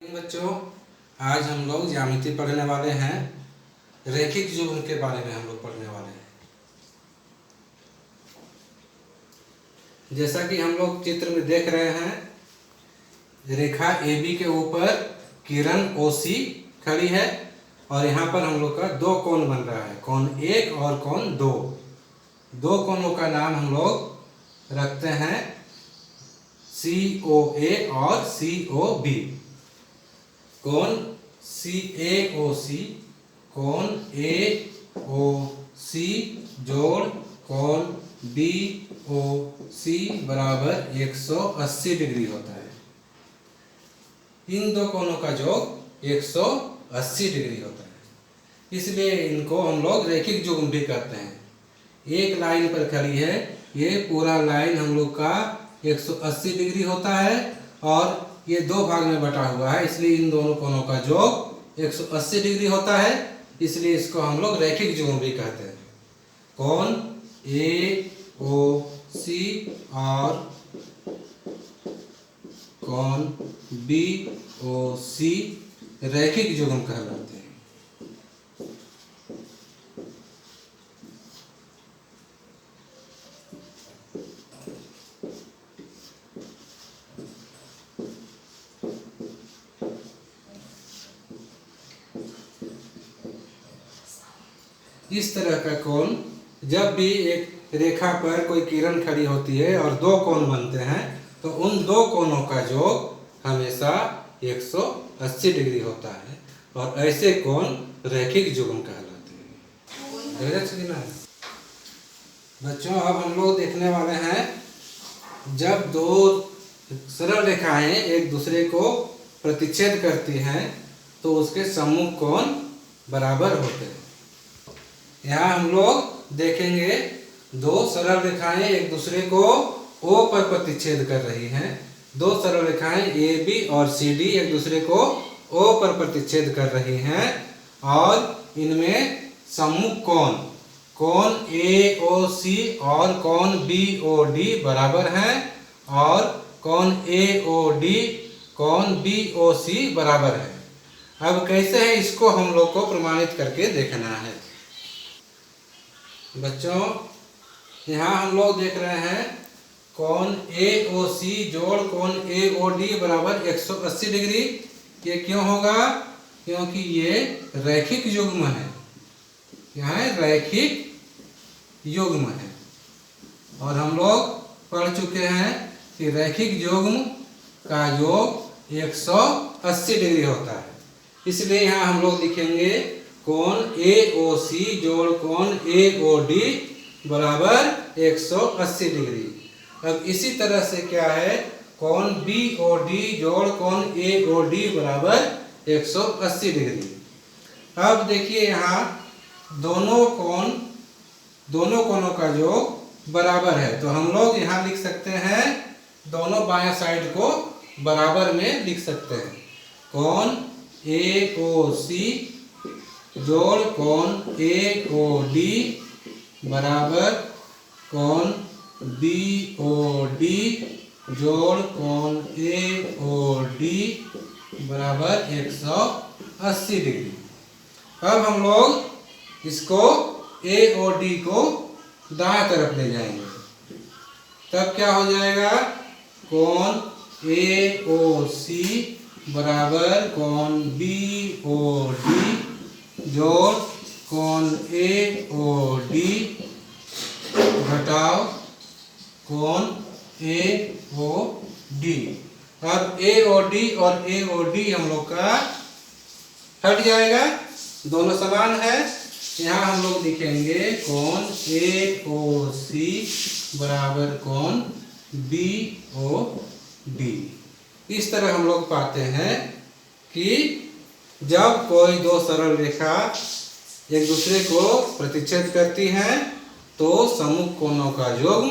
बच्चों, आज हम लोग ज्यामिति पढ़ने वाले हैं। रैखिक युग्म के बारे में हम लोग पढ़ने वाले हैं। जैसा कि हम लोग चित्र में देख रहे हैं, रेखा AB के ऊपर किरण OC खड़ी है और यहाँ पर हम लोग का दो कोण बन रहा है, कोण 1 और कोण 2। दो कोणों का नाम हम लोग रखते हैं COA और COB। कोण CAOC कोण AOC जोड़ कोण BOC बराबर 180 डिग्री होता है। इन दो कोणों का योग 180 डिग्री होता है, इसलिए इनको हम लोग रैखिक युग्म भी कहते हैं। एक लाइन पर खड़ी है, ये पूरा लाइन हम लोग का 180 डिग्री होता है और ये दो भाग में बटा हुआ है, इसलिए इन दोनों कोणों का योग 180 डिग्री होता है, इसलिए इसको हम लोग रैखिक युग्म भी कहते हैं। कोण AOC और कोण BOC रैखिक युग्म कहलाते हैं। इस तरह का कोण, जब भी एक रेखा पर कोई किरण खड़ी होती है और दो कोण बनते हैं तो उन दो कोणों का योग हमेशा 180 डिग्री होता है और ऐसे कोण रैखिक युग्म कहलाते हैं। बच्चों, अब हम लोग देखने वाले हैं, जब दो सरल रेखाएं एक दूसरे को प्रतिच्छेद करती हैं तो उसके सम्मुख कोण बराबर होते हैं। यहाँ हम लोग देखेंगे, दो सरल रेखाएं एक दूसरे को O पर प्रतिच्छेद कर रही हैं। दो सरल रेखाएं AB और CD एक दूसरे को O पर प्रतिच्छेद कर रही हैं और इनमें सम्मुख कोण AOC और कोण BOD बराबर हैं और कोण AOD कोण BOC बराबर है। अब कैसे है, इसको हम लोग को प्रमाणित करके देखना है। बच्चों, यहाँ हम लोग देख रहे हैं कोण AOC जोड़ कोण AOD बराबर 180 डिग्री। ये क्यों होगा? क्योंकि ये रैखिक युग्म है। यहाँ रैखिक युग्म है और हम लोग पढ़ चुके हैं कि रैखिक युग्म का योग 180 डिग्री होता है, इसलिए यहाँ हम लोग लिखेंगे कोण AOC जोड़ कोण AOD बराबर 180 डिग्री। अब इसी तरह से क्या है, कोण BOD जोड़ कोण AOD बराबर 180 डिग्री। अब देखिए, यहाँ दोनों कोणों का योग बराबर है, तो हम लोग यहाँ लिख सकते हैं, दोनों बाएं साइड को बराबर में लिख सकते हैं। कोण AOC जोड़ कोण AOD बराबर कोण BOD जोड़ कोण AOD बराबर 180 डिग्री। अब हम लोग इसको AOD को दाएं तरफ ले जाएंगे, तब क्या हो जाएगा, कोण AOC बराबर कोण BOD जोड़ कोण AOD घटाव कोण AOD। अब AOD और AOD हम लोग का हट जाएगा, दोनों समान है। यहाँ हम लोग लिखेंगे कोण AOC बराबर कोण BOD। इस तरह हम लोग पाते हैं कि जब कोई दो सरल रेखा एक दूसरे को प्रतिच्छेद करती हैं तो सम्मुख कोणों का युग्म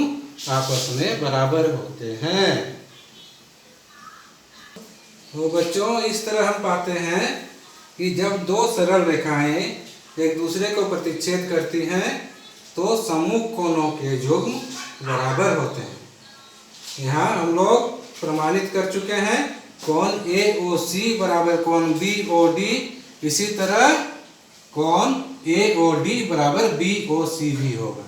आपस में बराबर होते हैं। तो बच्चों, इस तरह हम पाते हैं कि जब दो सरल रेखाएं एक दूसरे को प्रतिच्छेद करती हैं तो सम्मुख कोणों के युग्म बराबर होते हैं। यहाँ हम लोग प्रमाणित कर चुके हैं कोण AOC बराबर कोण BOD, इसी तरह कोण AOD बराबर BOC भी होगा।